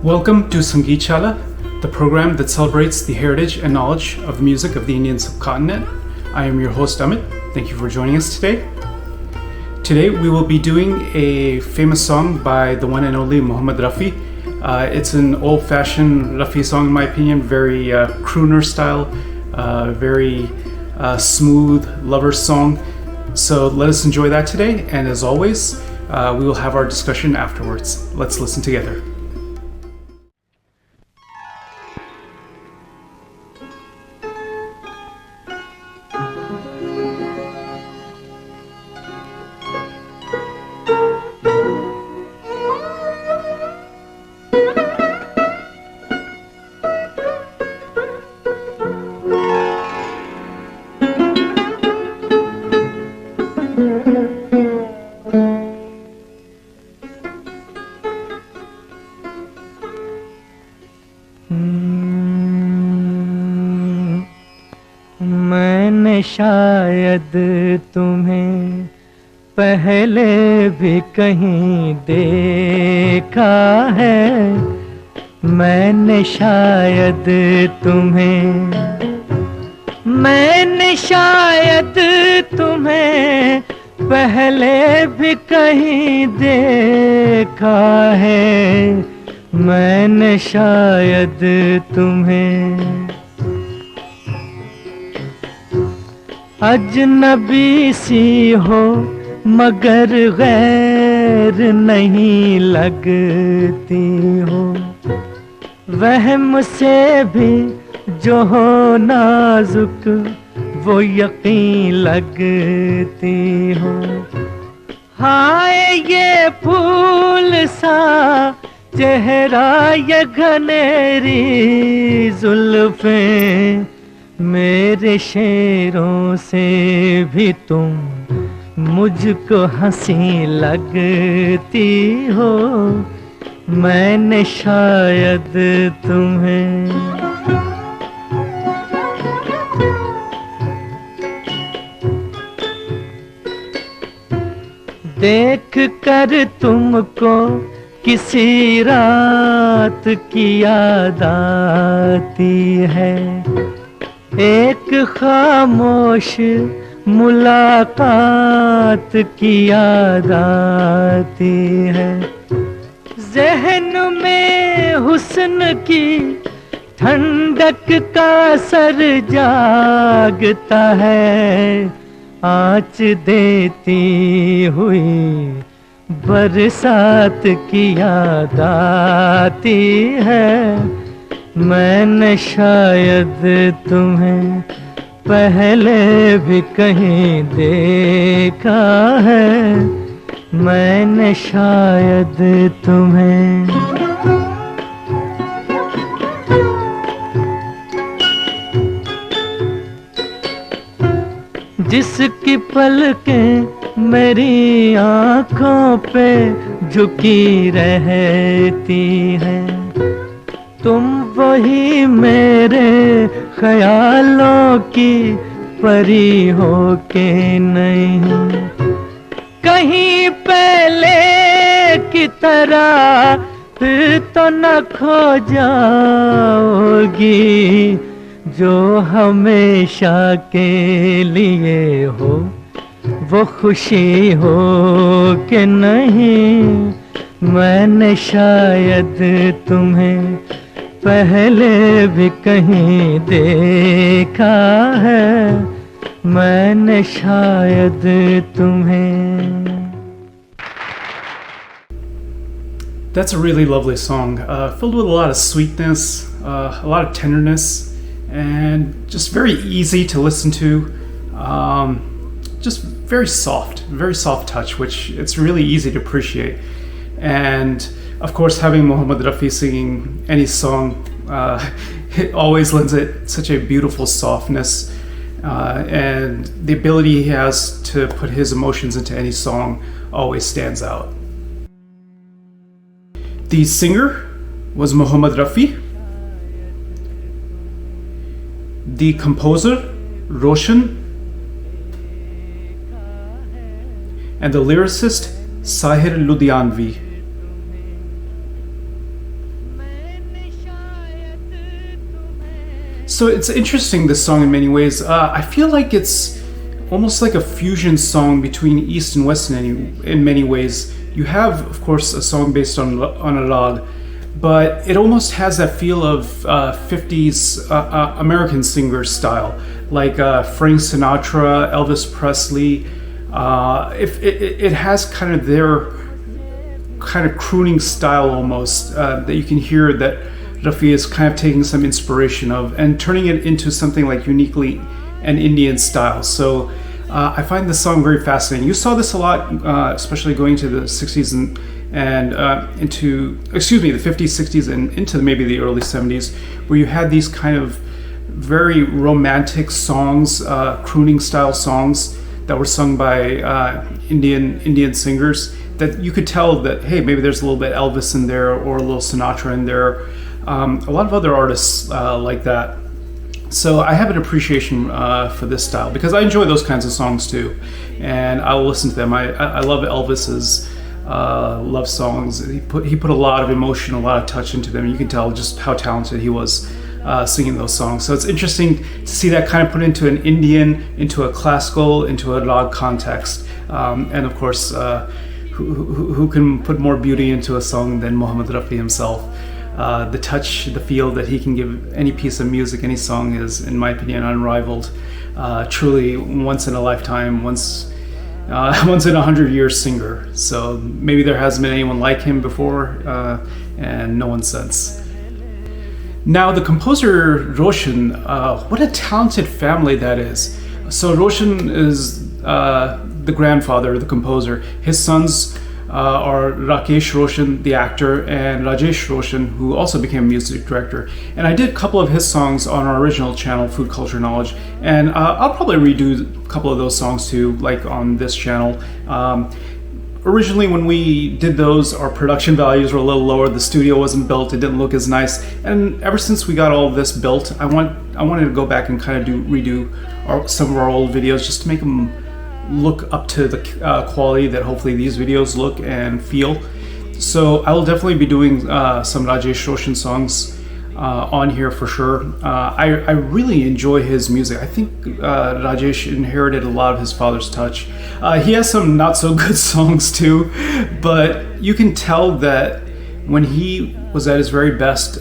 Welcome to Sangeet Shala, the program that celebrates the heritage and knowledge of the music of the Indian subcontinent. I am your host Amit. Thank you for joining us today. Today we will be doing a famous song by the one and only Mohd Rafi. It's an old-fashioned Rafi song in my opinion, very crooner style, very smooth lover song. So let us enjoy that today, and as always, we will have our discussion afterwards. Let's listen together. मैंने शायद तुम्हें पहले भी कहीं देखा है। मैंने शायद तुम्हें पहले भी कहीं देखा है। मैंने शायद तुम्हें अजनबी सी हो मगर गैर नहीं लगती हो। वहम से भी जो हो नाजुक वो यकीन लगती हो। हाय ये फूल सा चेहरा ये घनेरी जुल्फें, मेरे शेरों से भी तुम मुझको हंसी लगती हो। मैंने शायद तुम्हें देख कर तुमको किसी रात की याद आती है। एक खामोश मुलाकात की याद आती है। ज़हन में हुस्न की ठंडक का असर जागता है। आँच देती हुई बरसात की याद आती है। मैंने शायद तुम्हें पहले भी कहीं देखा है। मैंने शायद तुम्हें जिसकी पलकें मेरी आँखों पे झुकी रहती हैं, तुम वही मेरे ख्यालों की परी हो के नहीं। कहीं पहले की तरह फिर तो न खो जाओगी, जो हमेशा के लिए हो वो खुशी हो के नहीं। मैंने शायद तुम्हें पहले भी कहीं देखा है। मैंने शायद तुम्हें That's a really lovely song, filled with a lot of sweetness, a lot of tenderness, and just very easy to listen to. Just very soft touch, which it's really easy to appreciate. And of course, having Mohd Rafi singing any song, it always lends it such a beautiful softness, and the ability he has to put his emotions into any song always stands out. The singer was Mohd Rafi. The composer, Roshan. And the lyricist, Sahir Ludhianvi. So it's interesting, this song, in many ways. I feel like it's almost like a fusion song between East and West in many ways. You have, of course, a song based on a rag, but it almost has that feel of 50s American singer style, like Frank Sinatra, Elvis Presley. If it has kind of their kind of crooning style almost, that you can hear that Rafi is kind of taking some inspiration of and turning it into something like uniquely an Indian style. So I find this song very fascinating. You saw this a lot, especially going to the 60s and into, excuse me, the 50s, 60s, and into maybe the early 70s, where you had these kind of very romantic songs, crooning style songs that were sung by Indian singers, that you could tell that, hey, maybe there's a little bit Elvis in there or a little Sinatra in there. A lot of other artists like that. So I have an appreciation for this style because I enjoy those kinds of songs too, and I will listen to them. I love Elvis's love songs. He put a lot of emotion, a lot of touch into them. You can tell just how talented he was singing those songs. So it's interesting to see that kind of put into an Indian, into a classical, into a rag context, and of course, who can put more beauty into a song than Mohd Rafi himself? The touch, the feel that he can give any piece of music, any song is, in my opinion, unrivaled. Truly, once in a lifetime, once in 100 years singer. So maybe there hasn't been anyone like him before, and no one since. Now, the composer Roshan, what a talented family that is. So Roshan is the grandfather, the composer. His sons are Rakesh Roshan, the actor, and Rajesh Roshan, who also became a music director. And I did a couple of his songs on our original channel, Food Culture Knowledge, and I'll probably redo a couple of those songs too, like on this channel. Originally, when we did those, our production values were a little lower. The studio wasn't built; it didn't look as nice. And ever since we got all of this built, I wanted to go back and kind of redo some of our old videos just to make them look up to the quality that hopefully these videos look and feel. So I will definitely be doing some Rajesh Roshan songs on here for sure. I really enjoy his music. I think Rajesh inherited a lot of his father's touch. He has some not so good songs too, but you can tell that when he was at his very best,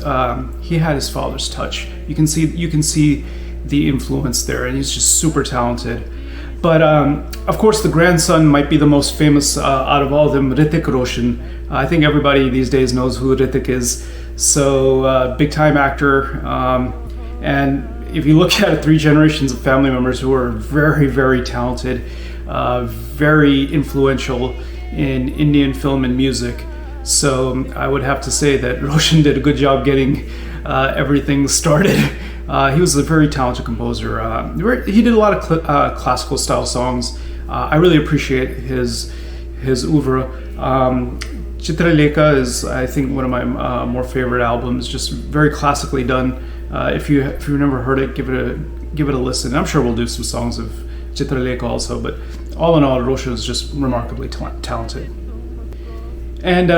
he had his father's touch. You can see the influence there, and he's just super talented. But of course, the grandson might be the most famous out of all of them, Hrithik Roshan. I think everybody these days knows who Hrithik is. So big time actor. And if you look at it, 3 generations of family members who are very, very talented, very influential in Indian film and music. So I would have to say that Roshan did a good job getting everything started. He was a very talented composer. He did a lot of classical style songs. I really appreciate his oeuvre. Chitralekha is, I think, one of my more favorite albums. Just very classically done. If you've never heard it, give it a listen. I'm sure we'll do some songs of Chitralekha also. But all in all, Roshan is just remarkably talented. And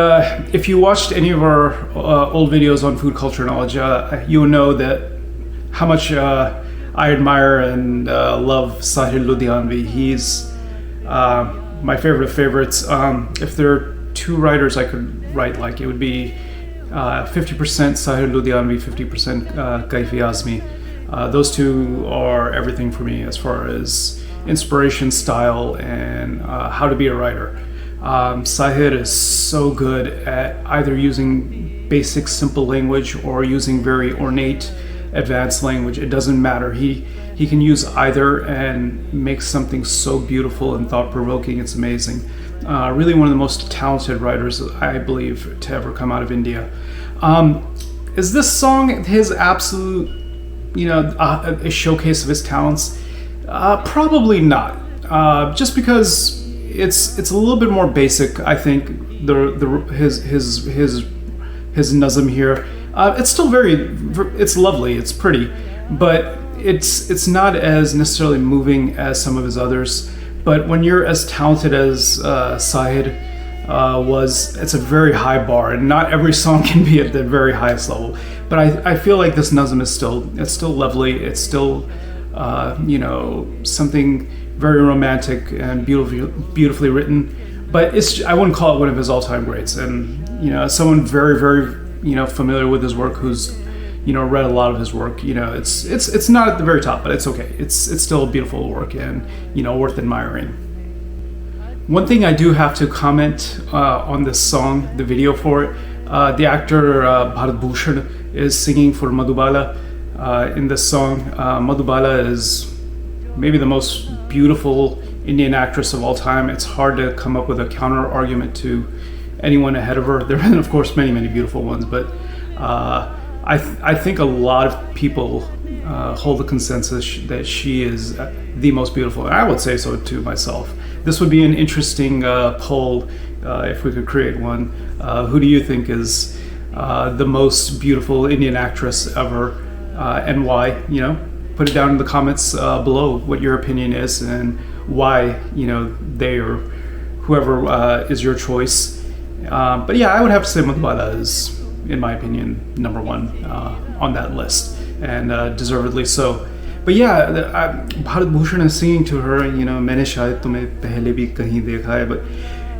if you watched any of our old videos on Food Culture Knowledge, you will know that how much I admire and love Sahir Ludhianvi. He's my favorite of favorites. If there are 2 writers I could write like, it would be 50% Sahir Ludhianvi, 50% Kaifi Azmi. Those 2 are everything for me as far as inspiration, style, and how to be a writer. Sahir is so good at either using basic, simple language or using very ornate, advanced language. It doesn't matter. He can use either and make something so beautiful and thought-provoking. It's amazing. Really one of the most talented writers, I believe, to ever come out of India. Is this song his absolute, a showcase of his talents? Probably not. Just because it's a little bit more basic, I think. His nazm here. It's still it's lovely, it's pretty, but it's not as necessarily moving as some of his others. But when you're as talented as Sahir, it's a very high bar, and not every song can be at the very highest level. But I feel like this nazm is still lovely. It's still something very romantic and beautifully written. But I wouldn't call it one of his all-time greats. And as someone very, very familiar with his work, who's read a lot of his work, it's not at the very top, but it's okay. It's still a beautiful work and worth admiring. One thing I do have to comment on this song, the video for it, the actor Bharat Bhushan is singing for Madhubala in this song. Madhubala is maybe the most beautiful Indian actress of all time. It's hard to come up with a counter argument to anyone ahead of her. There are, of course, many, many beautiful ones, but I think a lot of people hold the consensus that she is the most beautiful, and I would say so too myself. This would be an interesting poll if we could create one. Who do you think is the most beautiful Indian actress ever, and why? Put it down in the comments below what your opinion is and why they or whoever is your choice. But yeah, I would have to say Madhubala is, in my opinion, number one on that list, and deservedly so. But yeah, Bharat Bhushan is singing to her, Maine Shayad Tumhe Pehle bhi Kahin dekha hai, but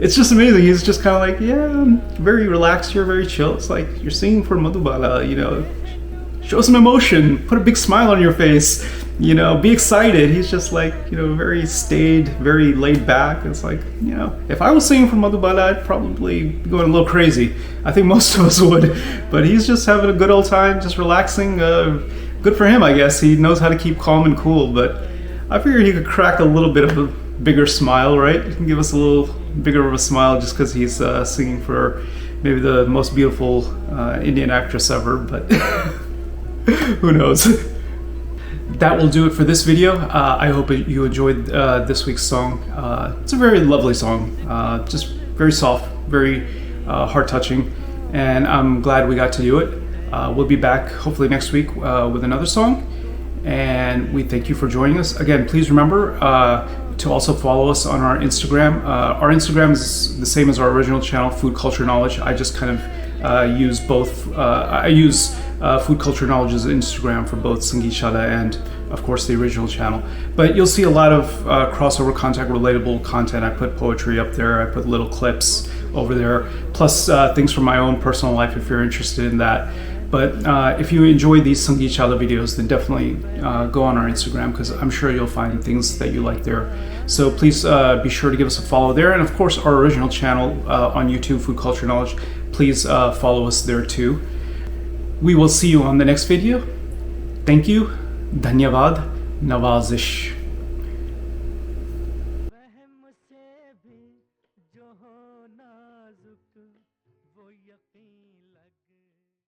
it's just amazing. He's just kind of like, yeah, very relaxed here, very chill. It's like you're singing for Madhubala, show some emotion, put a big smile on your face, be excited. He's just like, very staid, very laid back. It's like, if I was singing for Madhubala, I'd probably be going a little crazy. I think most of us would, but he's just having a good old time, just relaxing. Good for him, I guess. He knows how to keep calm and cool, but I figured he could crack a little bit of a bigger smile, right? He can give us a little bigger of a smile just because he's singing for maybe the most beautiful Indian actress ever, but who knows? That will do it for this video. I hope you enjoyed this week's song. It's a very lovely song, just very soft, very heart-touching, and I'm glad we got to do it. We'll be back hopefully next week with another song, and we thank you for joining us. Again, please remember to also follow us on our Instagram. Our Instagram is the same as our original channel, Food Culture Knowledge. I just kind of use both. I use Food Culture Knowledge's Instagram for both Sangeet Shala and, of course, the original channel. But you'll see a lot of crossover content, relatable content. I put poetry up there. I put little clips over there, plus things from my own personal life if you're interested in that. But if you enjoy these Sangeet Shala videos, then definitely go on our Instagram, because I'm sure you'll find things that you like there. So please be sure to give us a follow there. And of course, our original channel on YouTube, Food Culture Knowledge, please follow us there too. We will see you on the next video. Thank you. Dhanyavad. Nawazish. वहम से भी जो हो नाजुक वो यकीन